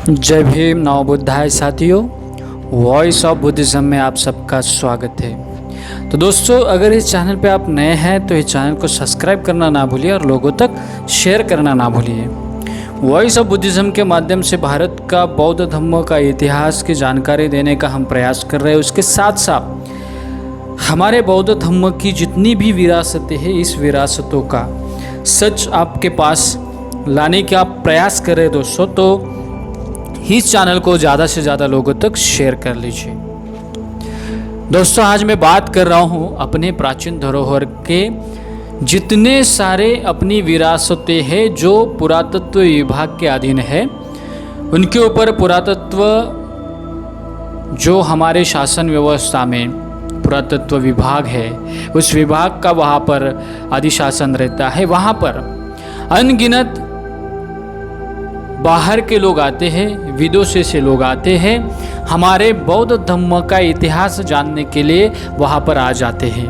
जय भीम नव बुद्धाय साथियों, वॉइस ऑफ बुद्धिज्म में आप सबका स्वागत है। तो दोस्तों, अगर इस चैनल पे आप नए हैं तो इस चैनल को सब्सक्राइब करना ना भूलिए और लोगों तक शेयर करना ना भूलिए। वॉइस ऑफ बुद्धिज्म के माध्यम से भारत का बौद्ध धर्म का इतिहास की जानकारी देने का हम प्रयास कर रहे हैं। उसके साथ साथ हमारे बौद्ध धर्म की जितनी भी विरासतें हैं, इस विरासतों का सच आपके पास लाने का प्रयास कर रहे हैं दोस्तों। तो इस चैनल को ज़्यादा से ज़्यादा लोगों तक शेयर कर लीजिए। दोस्तों, आज मैं बात कर रहा हूँ अपने प्राचीन धरोहर के जितने सारे अपनी विरासतें हैं जो पुरातत्व विभाग के अधीन है, उनके ऊपर पुरातत्व जो हमारे शासन व्यवस्था में पुरातत्व विभाग है, उस विभाग का वहाँ पर अधिशासन रहता है। वहाँ पर अनगिनत बाहर के लोग आते हैं, विदेशों से लोग आते हैं, हमारे बौद्ध धर्म का इतिहास जानने के लिए वहाँ पर आ जाते हैं।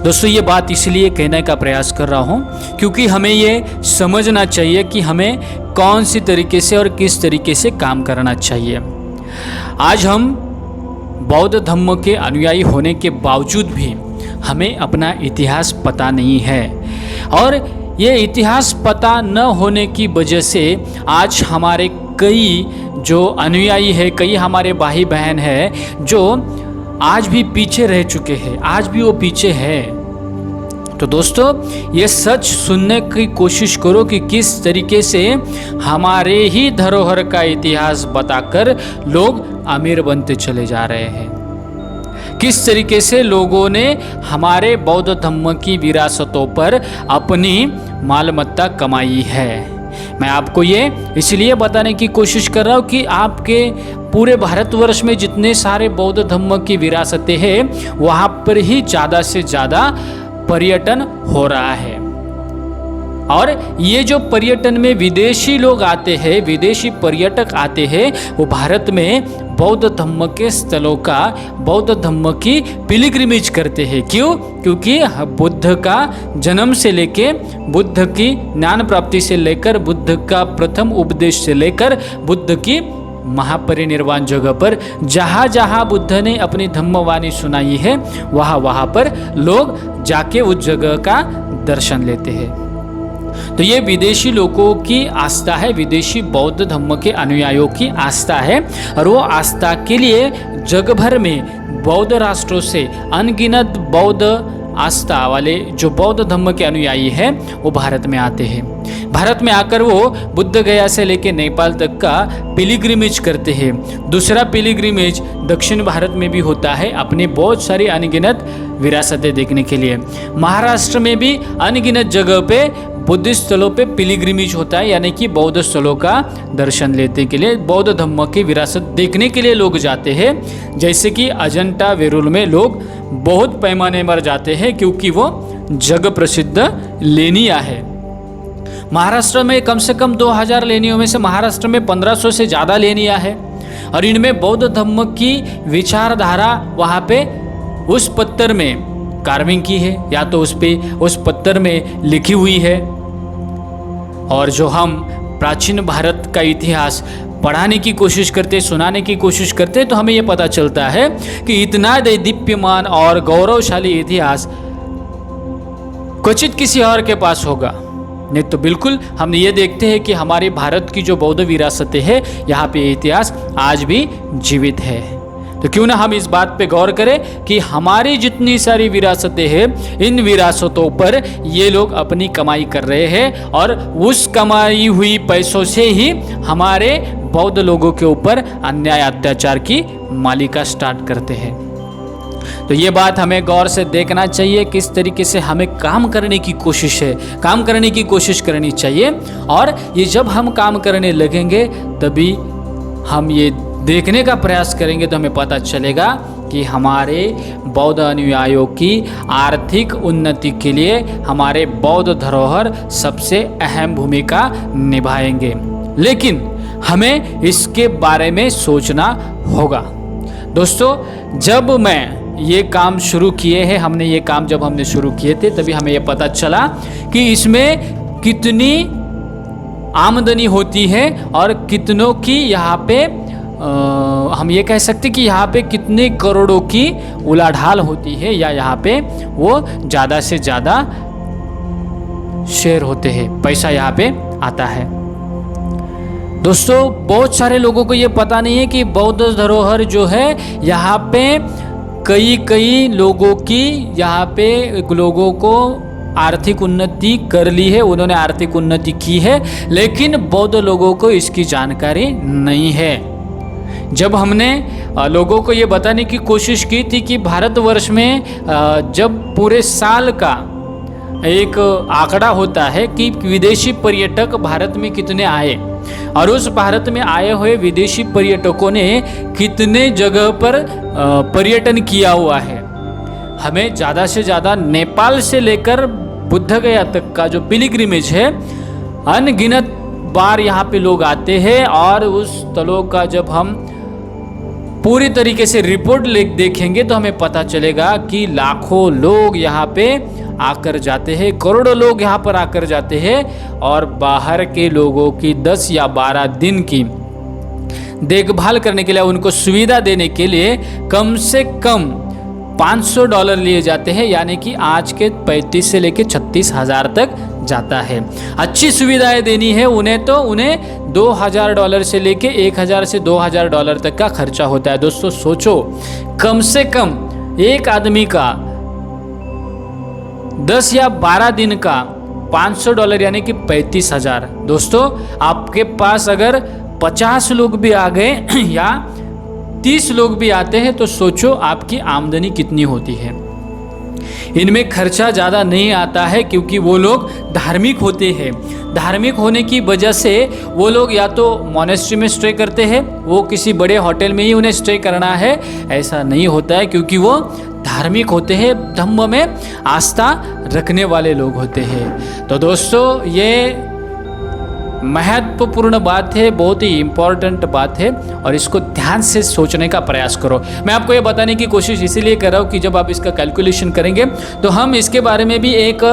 दोस्तों, ये बात इसलिए कहने का प्रयास कर रहा हूँ क्योंकि हमें ये समझना चाहिए कि हमें कौन सी तरीके से और किस तरीके से काम करना चाहिए। आज हम बौद्ध धर्म के अनुयायी होने के बावजूद भी हमें अपना इतिहास पता नहीं है, और ये इतिहास पता न होने की वजह से आज हमारे कई जो अनुयायी है, कई हमारे भाई बहन है जो आज भी पीछे रह चुके हैं, आज भी वो पीछे है। तो दोस्तों, ये सच सुनने की कोशिश करो कि किस तरीके से हमारे ही धरोहर का इतिहास बताकर लोग अमीर बनते चले जा रहे हैं। किस तरीके से लोगों ने हमारे बौद्ध धर्म की विरासतों पर अपनी मालमत्ता कमाई है। मैं आपको ये इसलिए बताने की कोशिश कर रहा हूँ कि आपके पूरे भारतवर्ष में जितने सारे बौद्ध धर्म की विरासतें हैं, वहाँ पर ही ज़्यादा से ज़्यादा पर्यटन हो रहा है। और ये जो पर्यटन में विदेशी लोग आते हैं, विदेशी पर्यटक आते हैं, वो भारत में बौद्ध धर्म के स्थलों का, बौद्ध धर्म की पिलग्रिमेज करते हैं। क्यों? क्योंकि बुद्ध का जन्म से लेके, बुद्ध की ज्ञान प्राप्ति से लेकर, बुद्ध का प्रथम उपदेश से लेकर बुद्ध की महापरिनिर्वाण जगह पर जहाँ जहाँ बुद्ध ने अपनी धम्मवाणी सुनाई है, वहाँ पर लोग जाके उस जगह का दर्शन लेते हैं। तो ये विदेशी लोगों की आस्था है, विदेशी बौद्ध धर्म के अनुयायियों की आस्था है, और वो आस्था के लिए जग भर में बौद्ध राष्ट्रों से अनगिनत बौद्ध आस्था वाले जो बौद्ध धर्म के अनुयायी हैं, वो भारत में आते हैं। भारत में आकर वो बुद्ध गया से लेकर नेपाल तक का पिलग्रिमेज करते हैं। दूसरा पिलग्रिमेज दक्षिण भारत में भी होता है, अपनी बहुत सारी अनगिनत विरासतें देखने के लिए। महाराष्ट्र में भी अनगिनत जगह पे बुद्धिस्ट स्थलों पे पिलग्रिमेज होता है, यानी कि बौद्ध स्थलों का दर्शन लेने के लिए, बौद्ध धर्म की विरासत देखने के लिए लोग जाते हैं। जैसे कि अजंता वेरूल में लोग बहुत पैमाने पर जाते हैं क्योंकि वो जग प्रसिद्ध लेनिया है। महाराष्ट्र में कम से कम 2000 लेनियों में से महाराष्ट्र में 1500 से ज़्यादा लेनिया है, और इनमें बौद्ध धर्म की विचारधारा वहाँ पे उस पत्थर में कार्विंग की है, या तो उस पत्थर में लिखी हुई है। और जो हम प्राचीन भारत का इतिहास पढ़ाने की कोशिश करते, सुनाने की कोशिश करते, तो हमें ये पता चलता है कि इतना दीप्यमान और गौरवशाली इतिहास क्वचित किसी और के पास होगा। नहीं तो बिल्कुल हम ये देखते हैं कि हमारे भारत की जो बौद्ध विरासतें हैं, यहाँ पे इतिहास आज भी जीवित है। तो क्यों ना हम इस बात पे गौर करें कि हमारी जितनी सारी विरासतें हैं, इन विरासतों पर ये लोग अपनी कमाई कर रहे हैं, और उस कमाई हुई पैसों से ही हमारे बौद्ध लोगों के ऊपर अन्याय अत्याचार की मालिका स्टार्ट करते हैं। तो ये बात हमें गौर से देखना चाहिए, किस तरीके से हमें काम करने की कोशिश है, काम करने की कोशिश करनी चाहिए। और ये जब हम काम करने लगेंगे तभी हम ये देखने का प्रयास करेंगे, तो हमें पता चलेगा कि हमारे बौद्ध अनुयायियों की आर्थिक उन्नति के लिए हमारे बौद्ध धरोहर सबसे अहम भूमिका निभाएंगे। लेकिन हमें इसके बारे में सोचना होगा। दोस्तों, जब मैं ये काम शुरू किए हैं, जब हमने शुरू किए थे, तभी हमें ये पता चला कि इसमें कितनी आमदनी होती है और कितनों की यहाँ पे हम ये कह सकते कि यहाँ पे कितने करोड़ों की उलाढाल होती है, या यहाँ पे वो ज़्यादा से ज़्यादा शेयर होते हैं, पैसा यहाँ पे आता है। दोस्तों बहुत सारे लोगों को ये पता नहीं है कि बौद्ध धरोहर जो है यहाँ पे कई लोगों की, यहाँ पे लोगों को आर्थिक उन्नति कर ली है, उन्होंने आर्थिक उन्नति की है, लेकिन बौद्ध लोगों को इसकी जानकारी नहीं है। जब हमने लोगों को ये बताने की कोशिश की थी कि भारतवर्ष में जब पूरे साल का एक आंकड़ा होता है कि विदेशी पर्यटक भारत में कितने आए, और उस भारत में आए हुए विदेशी पर्यटकों ने कितने जगह पर पर्यटन किया हुआ है, हमें ज़्यादा से ज़्यादा नेपाल से लेकर बुद्धगया तक का जो पिलग्रिमेज है, अनगिनत बार यहाँ पे लोग आते हैं। और उस स्थलों का जब हम पूरी तरीके से रिपोर्ट देखेंगे तो हमें पता चलेगा कि लाखों लोग यहाँ पे आकर जाते हैं, करोड़ों लोग यहाँ पर आकर जाते हैं, और बाहर के लोगों की 10 या 12 दिन की देखभाल करने के लिए, उनको सुविधा देने के लिए कम से कम $500 लिए जाते हैं, यानी कि आज के 35 से लेकर 36 हज़ार तक जाता है। अच्छी सुविधाएं देनी है उन्हें तो उन्हें $2000 से लेके 1000 से $2000 तक का खर्चा होता है। दोस्तों सोचो, कम से कम एक आदमी का 10 या 12 दिन का $500 यानी कि 35,000। दोस्तों आपके पास अगर 50 लोग भी आ गए या 30 लोग भी आते हैं तो सोचो आपकी आमदनी कितनी होती है। इनमें खर्चा ज़्यादा नहीं आता है क्योंकि वो लोग धार्मिक होते हैं। धार्मिक होने की वजह से वो लोग या तो मोनेस्ट्री में स्टे करते हैं, वो किसी बड़े होटल में ही उन्हें स्टे करना है ऐसा नहीं होता है, क्योंकि वो धार्मिक होते हैं, धम्म में आस्था रखने वाले लोग होते हैं। तो दोस्तों ये महत्वपूर्ण बात है, बहुत ही इम्पोर्टेंट बात है, और इसको ध्यान से सोचने का प्रयास करो। मैं आपको ये बताने की कोशिश इसीलिए कर रहा हूँ कि जब आप इसका कैलकुलेशन करेंगे तो हम इसके बारे में भी एक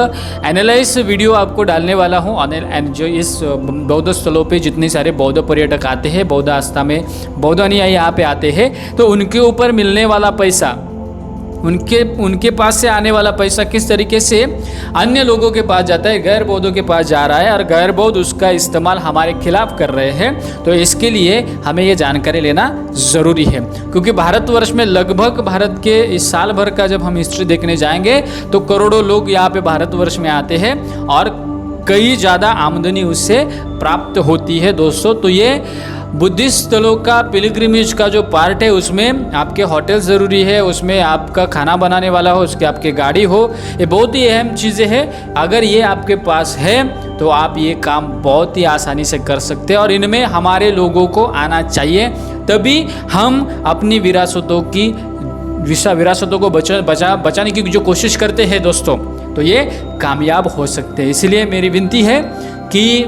एनालाइज वीडियो आपको डालने वाला हूँ। जो इस बौद्ध स्थलों पे जितने सारे बौद्ध पर्यटक आते हैं, बौद्ध आस्था में बौद्ध अनुयायी यहाँ पे आते हैं, तो उनके ऊपर मिलने वाला पैसा, उनके पास से आने वाला पैसा किस तरीके से अन्य लोगों के पास जाता है, गैर बौद्धों के पास जा रहा है, और गैर बौद्ध उसका इस्तेमाल हमारे खिलाफ कर रहे हैं। तो इसके लिए हमें ये जानकारी लेना ज़रूरी है, क्योंकि भारतवर्ष में लगभग भारत के इस साल भर का जब हम हिस्ट्री देखने जाएंगे तो करोड़ों लोग यहाँ पे भारतवर्ष में आते हैं और कई ज़्यादा आमदनी उससे प्राप्त होती है। दोस्तों तो ये बुद्धिस्ट स्थलों का पिलग्रिमेज का जो पार्ट है उसमें आपके होटल ज़रूरी है, उसमें आपका खाना बनाने वाला हो, उसके आपके गाड़ी हो, ये बहुत ही अहम चीज़ें हैं। अगर ये आपके पास है तो आप ये काम बहुत ही आसानी से कर सकते हैं, और इनमें हमारे लोगों को आना चाहिए, तभी हम अपनी विरासतों को बचाने की जो कोशिश करते हैं दोस्तों, तो ये कामयाब हो सकते हैं। इसलिए मेरी विनती है कि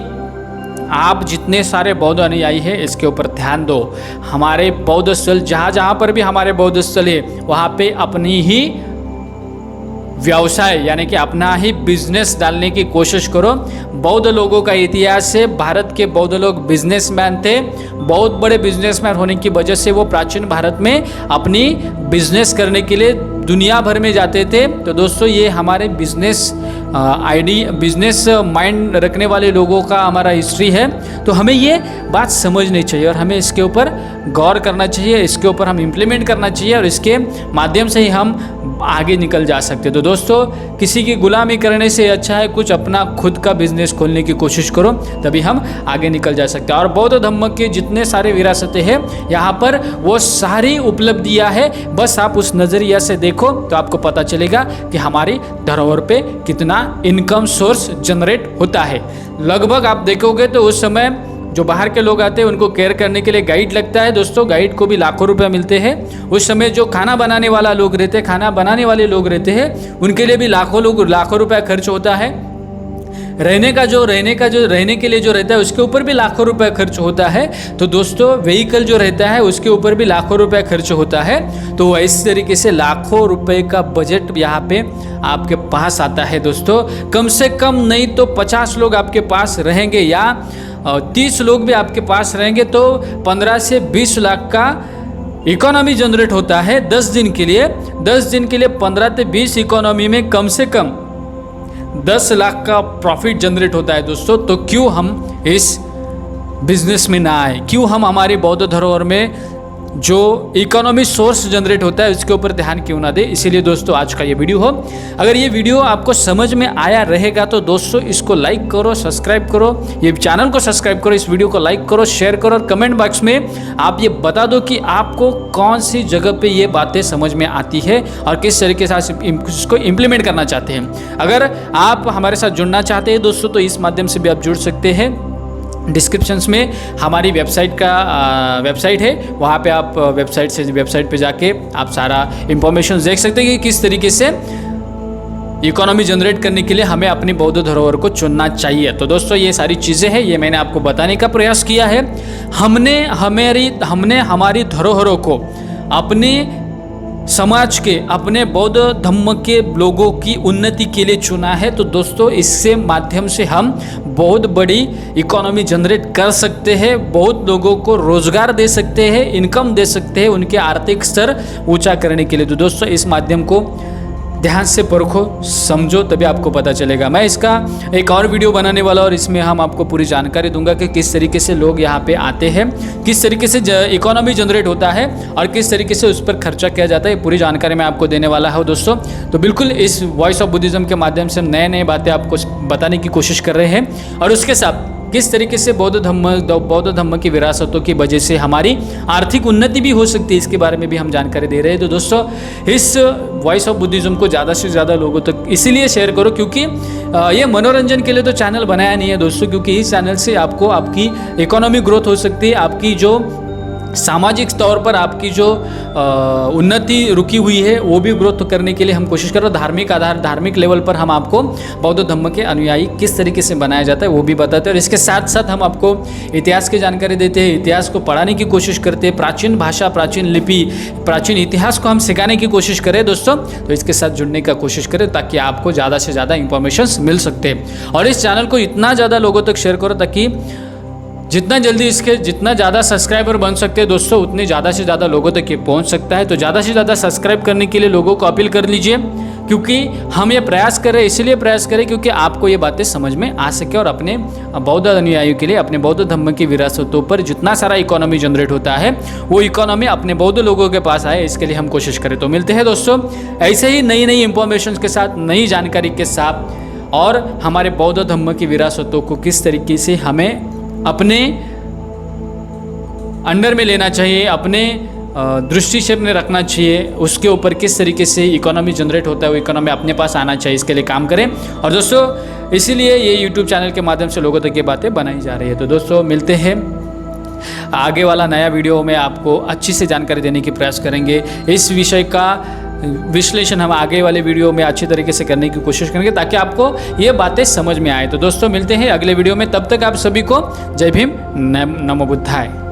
आप जितने सारे बौद्ध अनुयायी हैं इसके ऊपर ध्यान दो। हमारे बौद्ध स्थल जहाँ पर भी हमारे बौद्ध स्थल है वहाँ पे अपनी ही व्यवसाय यानी कि अपना ही बिजनेस डालने की कोशिश करो। बौद्ध लोगों का इतिहास है, भारत के बौद्ध लोग बिजनेसमैन थे, बहुत बड़े बिजनेसमैन होने की वजह से वो प्राचीन भारत में अपनी बिजनेस करने के लिए दुनिया भर में जाते थे। तो दोस्तों ये हमारे बिजनेस बिजनेस माइंड रखने वाले लोगों का हमारा हिस्ट्री है, तो हमें ये बात समझनी चाहिए और हमें इसके ऊपर गौर करना चाहिए, इसके ऊपर हम इम्प्लीमेंट करना चाहिए, और इसके माध्यम से ही हम आगे निकल जा सकते हैं। तो दोस्तों किसी की गुलामी करने से अच्छा है कुछ अपना खुद का बिजनेस खोलने की कोशिश करो, तभी हम आगे निकल जा सकते हैं। और बौद्ध धम्म के जितने सारे विरासतें हैं यहाँ पर वो सारी उपलब्धियाँ है, बस आप उस नज़रिया से देखो तो आपको पता चलेगा कि हमारी धरोहर पे कितना इनकम सोर्स जनरेट होता है। लगभग आप देखोगे तो उस समय जो बाहर के लोग आते हैं उनको केयर करने के लिए गाइड लगता है दोस्तों, गाइड को भी लाखों रुपए मिलते हैं। उस समय जो खाना बनाने वाले लोग रहते हैं उनके लिए भी लाखों रुपए खर्च होता है। रहने के लिए जो रहता है उसके ऊपर भी लाखों रुपए खर्च होता है। तो दोस्तों व्हीकल जो रहता है उसके ऊपर भी लाखों रुपए खर्च होता है। तो इस तरीके से लाखों रुपए का बजट यहाँ पे आपके पास आता है दोस्तों। कम से कम नहीं तो 50 लोग आपके पास रहेंगे, या 30 लोग भी आपके पास रहेंगे तो 15 से 20 लाख का इकोनॉमी जनरेट होता है 10 दिन के लिए। 10 दिन के लिए 15 से 20 इकोनॉमी में कम से कम 10 लाख का प्रॉफिट जनरेट होता है दोस्तों। तो क्यों हम इस बिजनेस में ना आए, क्यों हम हमारी बौद्ध धरोहर में जो इकोनॉमी सोर्स जनरेट होता है उसके ऊपर ध्यान क्यों ना दे। इसीलिए दोस्तों आज का ये वीडियो हो। अगर ये वीडियो आपको समझ में आया रहेगा तो दोस्तों इसको लाइक करो, सब्सक्राइब करो, ये चैनल को सब्सक्राइब करो, इस वीडियो को लाइक करो, शेयर करो और कमेंट बॉक्स में आप ये बता दो कि आपको कौन सी जगह पे ये बातें समझ में आती है और किस तरीके से इसको इम्प्लीमेंट करना चाहते हैं। अगर आप हमारे साथ जुड़ना चाहते हैं दोस्तों तो इस माध्यम से भी आप जुड़ सकते हैं। डिस्क्रिप्शंस में हमारी वेबसाइट है, वहाँ पे आप वेबसाइट पे जाके आप सारा इंफॉर्मेशन देख सकते हैं कि किस तरीके से इकोनॉमी जनरेट करने के लिए हमें अपनी बौद्ध धरोहर को चुनना चाहिए। तो दोस्तों ये सारी चीज़ें हैं, ये मैंने आपको बताने का प्रयास किया है। हमने हमारी धरोहरों को अपने समाज के, अपने बौद्ध धम्म के लोगों की उन्नति के लिए चुना है। तो दोस्तों इससे माध्यम से हम बहुत बड़ी इकोनॉमी जनरेट कर सकते हैं, बहुत लोगों को रोजगार दे सकते हैं, इनकम दे सकते हैं, उनके आर्थिक स्तर ऊंचा करने के लिए। तो दोस्तों इस माध्यम को ध्यान से परखो, समझो, तभी आपको पता चलेगा। मैं इसका एक और वीडियो बनाने वाला और इसमें हम आपको पूरी जानकारी दूंगा कि किस तरीके से लोग यहाँ पे आते हैं, किस तरीके से इकोनॉमी जनरेट होता है और किस तरीके से उस पर खर्चा किया जाता है। पूरी जानकारी मैं आपको देने वाला हूँ दोस्तों। तो बिल्कुल इस वॉइस ऑफ बुद्धिज्म के माध्यम से हम नए बातें आपको बताने की कोशिश कर रहे हैं और उसके साथ किस तरीके से बौद्ध धम्म की विरासतों की वजह से हमारी आर्थिक उन्नति भी हो सकती है, इसके बारे में भी हम जानकारी दे रहे हैं। तो दोस्तों इस वॉइस ऑफ बुद्धिज्म को ज़्यादा से ज़्यादा लोगों तक इसीलिए शेयर करो क्योंकि ये मनोरंजन के लिए तो चैनल बनाया नहीं है दोस्तों, क्योंकि इस चैनल से आपको आपकी इकोनॉमिक ग्रोथ हो सकती है, आपकी जो सामाजिक तौर पर आपकी जो उन्नति रुकी हुई है वो भी ग्रोथ करने के लिए हम कोशिश कर रहे हैं। धार्मिक लेवल पर हम आपको बौद्ध धम्म के अनुयायी किस तरीके से बनाया जाता है वो भी बताते हैं और इसके साथ साथ हम आपको इतिहास की जानकारी देते हैं, इतिहास को पढ़ाने की कोशिश करते हैं, प्राचीन भाषा, प्राचीन लिपि, प्राचीन इतिहास को हम सिखाने की कोशिश करें दोस्तों। तो इसके साथ जुड़ने का कोशिश करें ताकि आपको ज़्यादा से ज़्यादा इंफॉर्मेशन मिल सकते हैं और इस चैनल को इतना ज़्यादा लोगों तक शेयर करो ताकि जितना ज़्यादा सब्सक्राइबर बन सकते हैं दोस्तों उतने ज़्यादा से ज़्यादा लोगों तक ये पहुंच सकता है। तो ज़्यादा से ज़्यादा सब्सक्राइब करने के लिए लोगों को अपील कर लीजिए, क्योंकि हम ये प्रयास करें, इसलिए प्रयास करें क्योंकि आपको ये बातें समझ में आ सके और अपने बौद्ध अनुयायियों के लिए, अपने बौद्ध धम्म की विरासतों पर जितना सारा इकोनॉमी जनरेट होता है वो इकोनॉमी अपने बौद्ध लोगों के पास आए, इसके लिए हम कोशिश करें। तो मिलते हैं दोस्तों ऐसे ही नई इंफॉर्मेशन के साथ, नई जानकारी के साथ और हमारे बौद्ध धम्म की विरासतों को किस तरीके से हमें अपने अंडर में लेना चाहिए, अपने दृष्टि से अपने रखना चाहिए, उसके ऊपर किस तरीके से इकोनॉमी जनरेट होता है वो इकोनॉमी अपने पास आना चाहिए, इसके लिए काम करें। और दोस्तों इसीलिए ये YouTube चैनल के माध्यम से लोगों तक ये बातें बनाई जा रही है। तो दोस्तों मिलते हैं आगे वाला नया वीडियो में, आपको अच्छी से जानकारी देने की प्रयास करेंगे। इस विषय का विश्लेषण हम आगे वाले वीडियो में अच्छी तरीके से करने की कोशिश करेंगे ताकि आपको ये बातें समझ में आए। तो दोस्तों मिलते हैं अगले वीडियो में, तब तक आप सभी को जय भीम, नमो बुद्धाय।